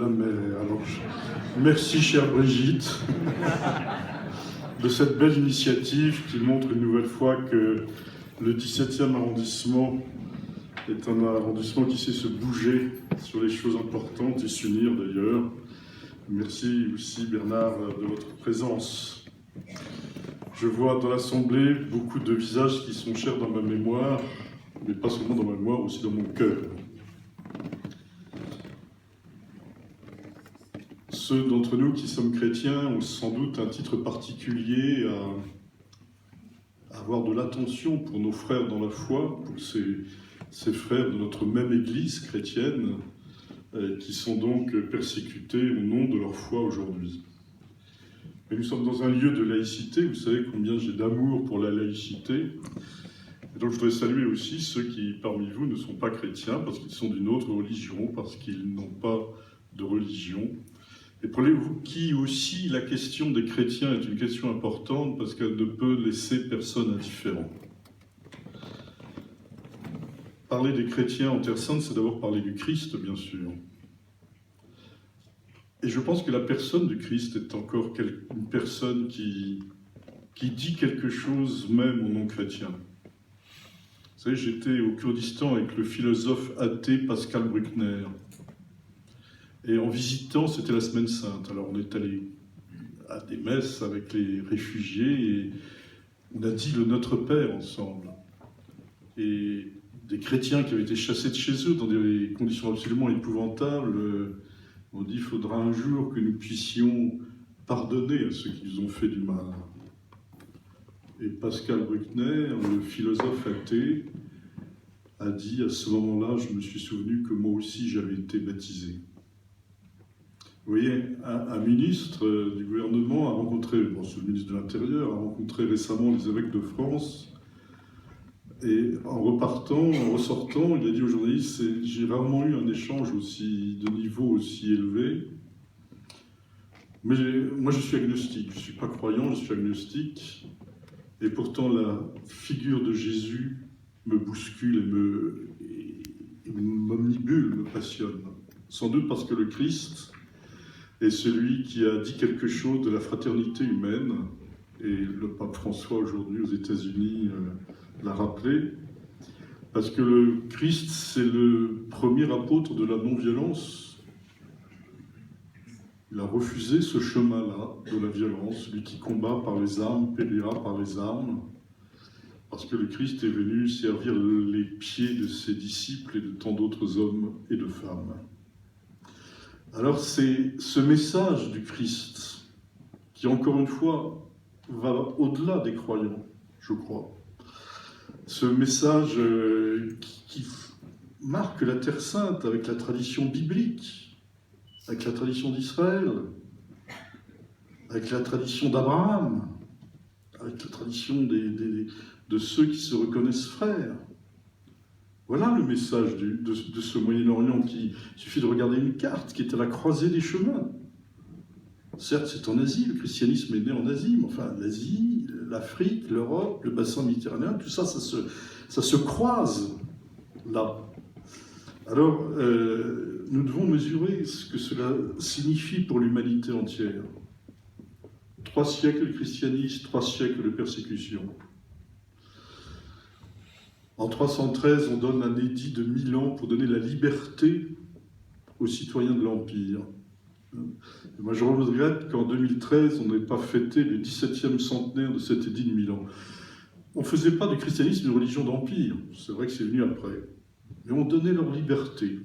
la mer. Alors, merci, chère Brigitte, de cette belle initiative qui montre une nouvelle fois que le 17e arrondissement est un arrondissement qui sait se bouger sur les choses importantes et s'unir d'ailleurs. Merci aussi, Bernard, de votre présence. Je vois dans l'Assemblée beaucoup de visages qui sont chers dans ma mémoire, mais pas seulement dans ma mémoire, aussi dans mon cœur. Ceux d'entre nous qui sommes chrétiens ont sans doute un titre particulier à avoir de l'attention pour nos frères dans la foi, pour ces frères de notre même Église chrétienne, qui sont donc persécutés au nom de leur foi aujourd'hui. Mais nous sommes dans un lieu de laïcité, vous savez combien j'ai d'amour pour la laïcité. Et donc je voudrais saluer aussi ceux qui, parmi vous, ne sont pas chrétiens, parce qu'ils sont d'une autre religion, parce qu'ils n'ont pas de religion. Et pour qui aussi la question des chrétiens est une question importante, parce qu'elle ne peut laisser personne indifférent. Parler des chrétiens en Terre Sainte, c'est d'abord parler du Christ, bien sûr. Et je pense que la personne du Christ est encore une personne qui dit quelque chose même aux non-chrétiens. Vous savez, j'étais au Kurdistan avec le philosophe athée Pascal Bruckner. Et en visitant, c'était la Semaine Sainte. Alors on est allé à des messes avec les réfugiés et on a dit le Notre Père ensemble. Et des chrétiens qui avaient été chassés de chez eux dans des conditions absolument épouvantables ont dit qu'il faudra un jour que nous puissions pardonner à ceux qui nous ont fait du mal. Et Pascal Bruckner, le philosophe athée, a dit à ce moment-là, je me suis souvenu que moi aussi j'avais été baptisé. Vous voyez, un ministre du gouvernement a rencontré, c'est le ministre de l'Intérieur, a rencontré récemment les évêques de France. Et en ressortant, il a dit aux journalistes, j'ai rarement eu un échange de niveau aussi élevé. Mais moi je suis agnostique, je ne suis pas croyant, je suis agnostique. Et pourtant la figure de Jésus me bouscule et m'omnibule, me passionne. Sans doute parce que le Christ est celui qui a dit quelque chose de la fraternité humaine. Et le pape François aujourd'hui aux États-Unis l'a rappelé, parce que le Christ, c'est le premier apôtre de la non-violence. Il a refusé ce chemin-là de la violence. Celui qui combat par les armes périra par les armes, parce que le Christ est venu servir les pieds de ses disciples et de tant d'autres hommes et de femmes. Alors c'est ce message du Christ qui, encore une fois, va au-delà des croyants, je crois. Ce message qui marque la Terre Sainte avec la tradition biblique, avec la tradition d'Israël, avec la tradition d'Abraham, avec la tradition de ceux qui se reconnaissent frères. Voilà le message de ce Moyen-Orient il suffit de regarder une carte qui est à la croisée des chemins. Certes, c'est en Asie, le christianisme est né en Asie, mais enfin, l'Asie, l'Afrique, l'Europe, le bassin méditerranéen, tout ça, ça se croise là. Alors, nous devons mesurer ce que cela signifie pour l'humanité entière. 3 siècles de christianisme, 3 siècles de persécution. En 313, on donne un édit de Milan pour donner la liberté aux citoyens de l'Empire. Moi, je regrette qu'en 2013, on n'ait pas fêté le 17e centenaire de cet édit de Milan. On ne faisait pas du christianisme une religion d'empire, c'est vrai que c'est venu après. Mais on donnait leur liberté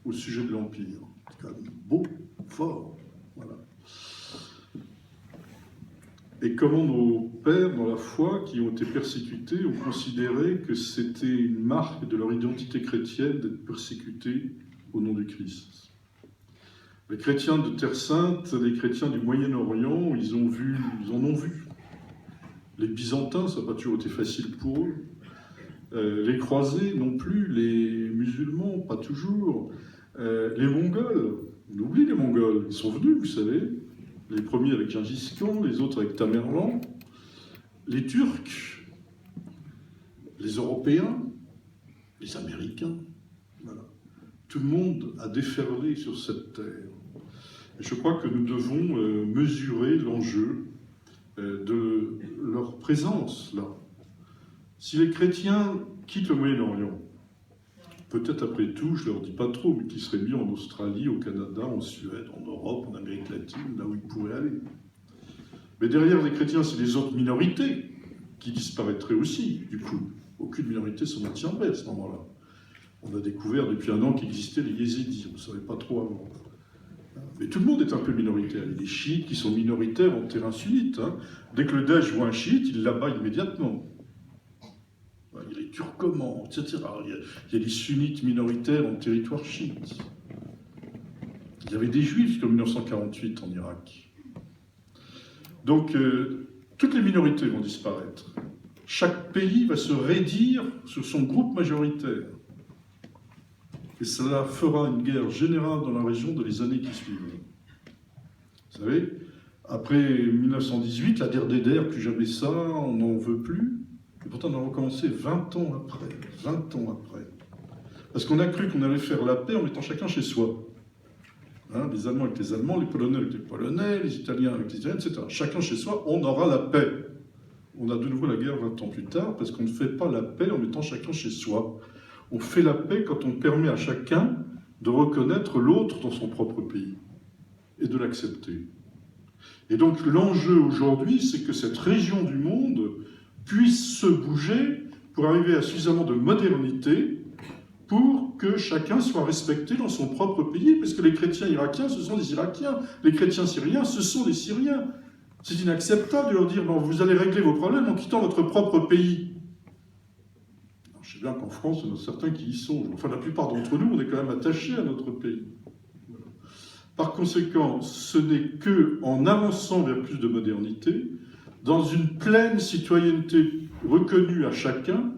au sujet de l'empire. C'est quand même beau, fort. Voilà. Et comment nos pères, dans la foi, qui ont été persécutés, ont considéré que c'était une marque de leur identité chrétienne d'être persécutés au nom du Christ. Les chrétiens de Terre Sainte, les chrétiens du Moyen-Orient, ils en ont vu. Les Byzantins, ça n'a pas toujours été facile pour eux. Les croisés non plus, les musulmans, pas toujours. Les Mongols, on oublie les Mongols, ils sont venus, vous savez. Les premiers avec Gengis Khan, les autres avec Tamerlan. Les Turcs, les Européens, les Américains. Voilà. Tout le monde a déferlé sur cette terre. Je crois que nous devons mesurer l'enjeu de leur présence là. Si les chrétiens quittent le Moyen-Orient, peut-être après tout, je ne leur dis pas trop, mais qu'ils seraient mis en Australie, au Canada, en Suède, en Europe, en Amérique latine, là où ils pourraient aller. Mais derrière les chrétiens, c'est les autres minorités qui disparaîtraient aussi, du coup. Aucune minorité se maintiendrait à ce moment-là. On a découvert depuis un an qu'existaient les yézidis, on ne savait pas trop avant. Mais tout le monde est un peu minoritaire. Il y a des chiites qui sont minoritaires en terrain sunnite. Hein. Dès que le Daesh voit un chiite, il l'abat immédiatement. Il y a les turcomans, etc. Il y a des sunnites minoritaires en territoire chiite. Il y avait des juifs jusqu'en 1948 en Irak. Donc, toutes les minorités vont disparaître. Chaque pays va se raidir sur son groupe majoritaire. Et cela fera une guerre générale dans la région dans les années qui suivent. Vous savez, après 1918, la DDR, plus jamais ça, on n'en veut plus. Et pourtant, on a recommencé 20 ans après. 20 ans après. Parce qu'on a cru qu'on allait faire la paix en mettant chacun chez soi. Hein, les Allemands avec les Allemands, les Polonais avec les Polonais, les Italiens avec les Italiens, etc. Chacun chez soi, on aura la paix. On a de nouveau la guerre 20 ans plus tard, parce qu'on ne fait pas la paix en mettant chacun chez soi. On fait la paix quand on permet à chacun de reconnaître l'autre dans son propre pays et de l'accepter. Et donc l'enjeu aujourd'hui, c'est que cette région du monde puisse se bouger pour arriver à suffisamment de modernité pour que chacun soit respecté dans son propre pays, parce que les chrétiens irakiens, ce sont des Irakiens, les chrétiens syriens, ce sont des Syriens. C'est inacceptable de leur dire, non, vous allez régler vos problèmes en quittant votre propre pays. Alors, je sais bien qu'en France, il y en a certains qui y sont. Enfin, la plupart d'entre nous, on est quand même attachés à notre pays. Voilà. Par conséquent, ce n'est qu'en avançant vers plus de modernité, dans une pleine citoyenneté reconnue à chacun,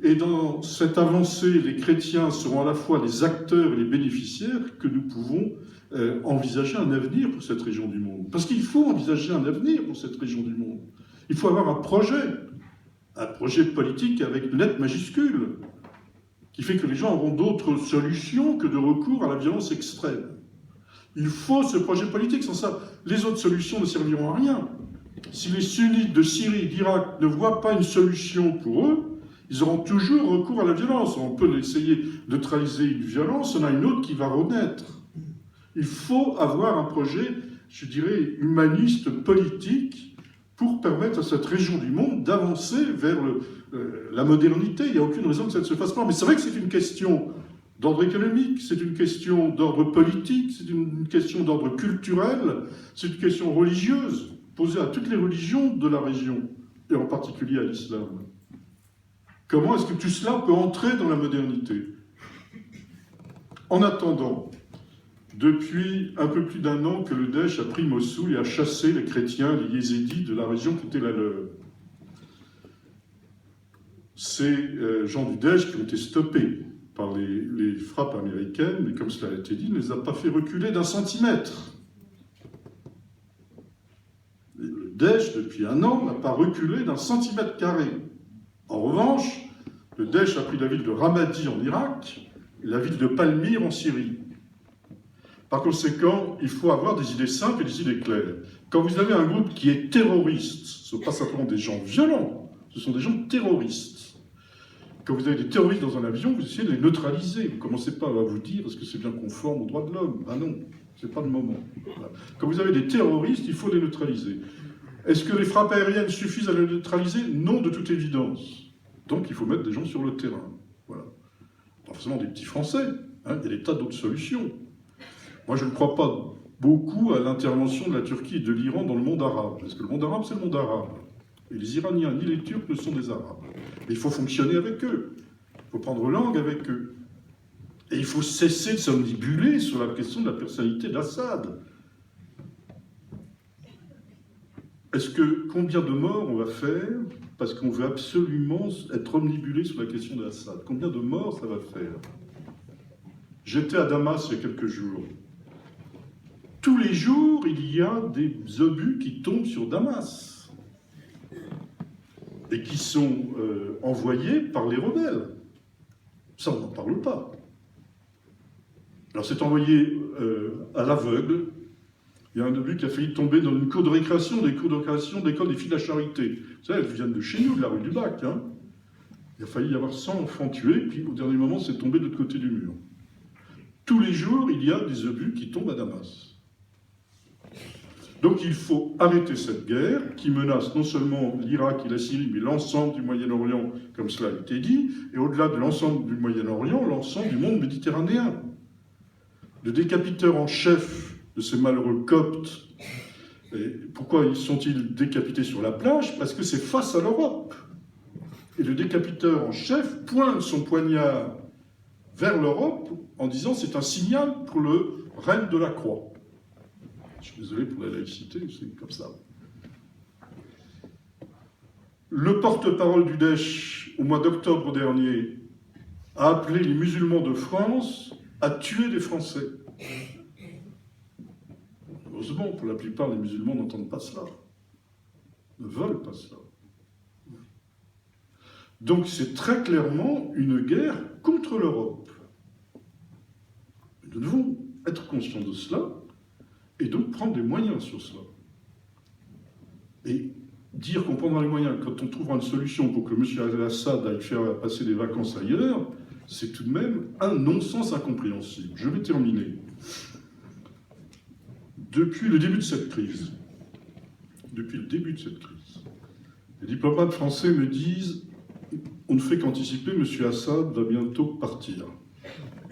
et dans cette avancée, les chrétiens seront à la fois les acteurs et les bénéficiaires, que nous pouvons envisager un avenir pour cette région du monde. Parce qu'il faut envisager un avenir pour cette région du monde. Il faut avoir un projet politique avec une lettre majuscule, qui fait que les gens auront d'autres solutions que de recours à la violence extrême. Il faut ce projet politique, sans ça, les autres solutions ne serviront à rien. Si les sunnites de Syrie, d'Irak ne voient pas une solution pour eux, ils auront toujours recours à la violence. On peut essayer de neutraliser une violence, on a une autre qui va renaître. Il faut avoir un projet, je dirais, humaniste, politique, pour permettre à cette région du monde d'avancer vers la modernité. Il n'y a aucune raison que ça ne se fasse pas. Mais c'est vrai que c'est une question d'ordre économique, c'est une question d'ordre politique, c'est une question d'ordre culturel, c'est une question religieuse, posée à toutes les religions de la région, et en particulier à l'islam. Comment est-ce que tout cela peut entrer dans la modernité? En attendant, depuis un peu plus d'un an que le Daesh a pris Mossoul et a chassé les chrétiens, les yézidis de la région qui était la leur. Ces gens du Daesh qui ont été stoppés par les frappes américaines, mais comme cela a été dit, ne les a pas fait reculer d'un centimètre. Le Daesh, depuis un an, n'a pas reculé d'un centimètre carré. En revanche, le Daesh a pris la ville de Ramadi en Irak et la ville de Palmyre en Syrie. Par conséquent, il faut avoir des idées simples et des idées claires. Quand vous avez un groupe qui est terroriste, ce ne sont pas simplement des gens violents, ce sont des gens terroristes. Quand vous avez des terroristes dans un avion, vous essayez de les neutraliser. Vous ne commencez pas à vous dire est-ce que c'est bien conforme aux droits de l'homme. Ah non, ce n'est pas le moment. Voilà. Quand vous avez des terroristes, il faut les neutraliser. Est-ce que les frappes aériennes suffisent à les neutraliser? Non, de toute évidence. Donc il faut mettre des gens sur le terrain. Voilà. Pas forcément des petits Français. Hein, il y a des tas d'autres solutions. Moi, je ne crois pas beaucoup à l'intervention de la Turquie et de l'Iran dans le monde arabe. Parce que le monde arabe, c'est le monde arabe. Et les Iraniens ni les Turcs ne sont des Arabes. Mais il faut fonctionner avec eux. Il faut prendre langue avec eux. Et il faut cesser de somnibuler sur la question de la personnalité d'Assad. Combien de morts on va faire parce qu'on veut absolument être omnibulé sur la question d'Assad? Combien de morts ça va faire? J'étais à Damas il y a quelques jours. Tous les jours, il y a des obus qui tombent sur Damas et qui sont envoyés par les rebelles. Ça, on n'en parle pas. Alors c'est envoyé à l'aveugle. Il y a un obus qui a failli tomber dans une cour de récréation, des cours de récréation de l'école des filles de la Charité. Vous savez, elles viennent de chez nous, de la rue du Bac. Hein. Il a failli y avoir 100 enfants tués, puis au dernier moment, c'est tombé de l'autre côté du mur. Tous les jours, il y a des obus qui tombent à Damas. Donc il faut arrêter cette guerre qui menace non seulement l'Irak et la Syrie, mais l'ensemble du Moyen-Orient, comme cela a été dit, et au-delà de l'ensemble du Moyen-Orient, l'ensemble du monde méditerranéen. Le décapiteur en chef de ces malheureux Coptes, et pourquoi sont-ils décapités sur la plage? Parce que c'est face à l'Europe. Et le décapiteur en chef pointe son poignard vers l'Europe en disant c'est un signal pour le règne de la croix. Je suis désolé pour la laïcité, c'est comme ça. Le porte-parole du Daesh, au mois d'octobre dernier, a appelé les musulmans de France à tuer des Français. Heureusement, pour la plupart, les musulmans n'entendent pas cela, ne veulent pas cela. Donc c'est très clairement une guerre contre l'Europe. Nous devons être conscients de cela, et donc prendre des moyens sur cela. Et dire qu'on prendra les moyens quand on trouvera une solution pour que M. Al-Assad aille faire passer des vacances ailleurs, c'est tout de même un non-sens incompréhensible. Je vais terminer. Depuis le début de cette crise, les diplomates français me disent « On ne fait qu'anticiper, M. Assad va bientôt partir.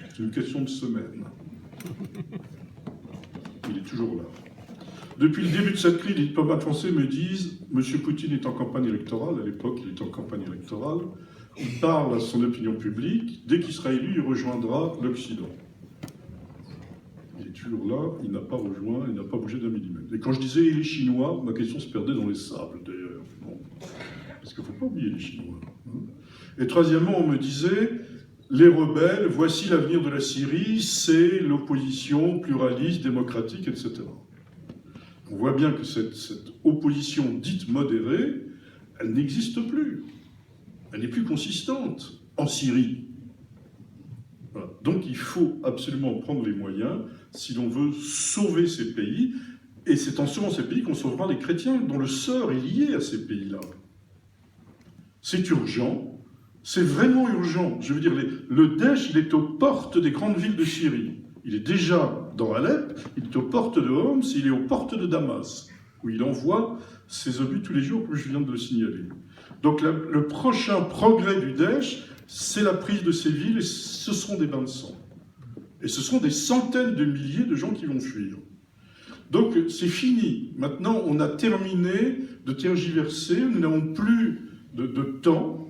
C'est une question de semaine. » Il est toujours là. Depuis le début de cette crise, les diplomates français me disent « M. Poutine est en campagne électorale », à l'époque il était en campagne électorale, il parle à son opinion publique, dès qu'il sera élu, il rejoindra l'Occident. Il est toujours là, il n'a pas rejoint, il n'a pas bougé d'un millimètre. Et quand je disais « il est chinois », ma question se perdait dans les sables, d'ailleurs. Bon. Parce qu'il ne faut pas oublier les Chinois. Hein. Et troisièmement, on me disait « les rebelles, voici l'avenir de la Syrie, c'est l'opposition pluraliste, démocratique, etc. » On voit bien que cette opposition dite modérée, elle n'existe plus. Elle n'est plus consistante en Syrie. Voilà. Donc il faut absolument prendre les moyens si l'on veut sauver ces pays, et c'est en sauvant ces pays qu'on sauvera les chrétiens, dont le sort est lié à ces pays-là. C'est urgent, c'est vraiment urgent. Je veux dire, le Daesh, il est aux portes des grandes villes de Syrie. Il est déjà dans Alep, il est aux portes de Homs, il est aux portes de Damas, où il envoie ses obus tous les jours, comme je viens de le signaler. Donc le prochain progrès du Daesh, c'est la prise de ces villes, et ce seront des bains de sang. Et ce seront des centaines de milliers de gens qui vont fuir. Donc c'est fini. Maintenant, on a terminé de tergiverser, nous n'avons plus de temps.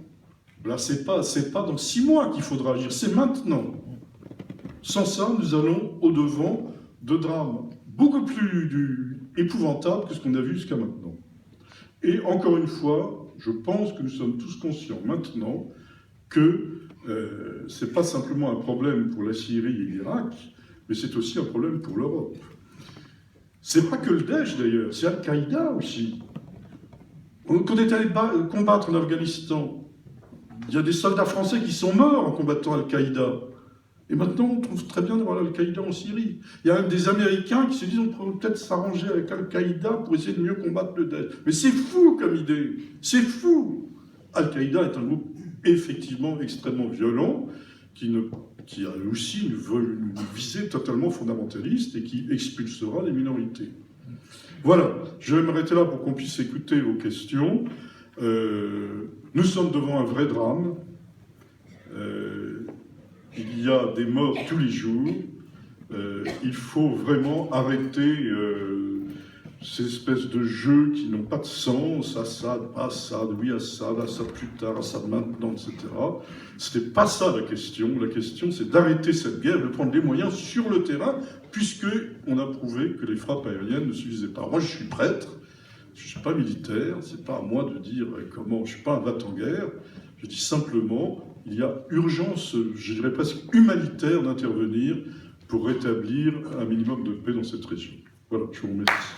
Là, c'est pas dans 6 mois qu'il faudra agir, c'est maintenant. Sans ça, nous allons au-devant de drames beaucoup plus épouvantables que ce qu'on a vu jusqu'à maintenant. Et encore une fois, je pense que nous sommes tous conscients maintenant que ce n'est pas simplement un problème pour la Syrie et l'Irak, mais c'est aussi un problème pour l'Europe. C'est pas que le Daesh d'ailleurs, c'est Al-Qaïda aussi. Quand on est allé combattre en Afghanistan, il y a des soldats français qui sont morts en combattant Al-Qaïda. Et maintenant, on trouve très bien d'avoir Al-Qaïda en Syrie. Il y a des Américains qui se disent on pourrait peut-être s'arranger avec Al-Qaïda pour essayer de mieux combattre le Daesh. Mais c'est fou comme idée, c'est fou. Al-Qaïda est un groupe effectivement extrêmement violent, qui a aussi une visée totalement fondamentaliste et qui expulsera les minorités. Voilà, je vais m'arrêter là pour qu'on puisse écouter vos questions. Nous sommes devant un vrai drame. Il y a des morts tous les jours. Il faut vraiment arrêter ces espèces de jeux qui n'ont pas de sens. Assad, pas Assad, oui Assad, Assad plus tard, Assad maintenant, etc. Ce n'est pas ça la question. La question, c'est d'arrêter cette guerre, de prendre les moyens sur le terrain, puisqu'on a prouvé que les frappes aériennes ne suffisaient pas. Moi, je suis prêtre, je ne suis pas militaire, ce n'est pas à moi de dire comment, je ne suis pas un va-t-en-guerre. Je dis simplement, il y a urgence, je dirais presque humanitaire, d'intervenir pour rétablir un minimum de paix dans cette région. Voilà, je vous remercie.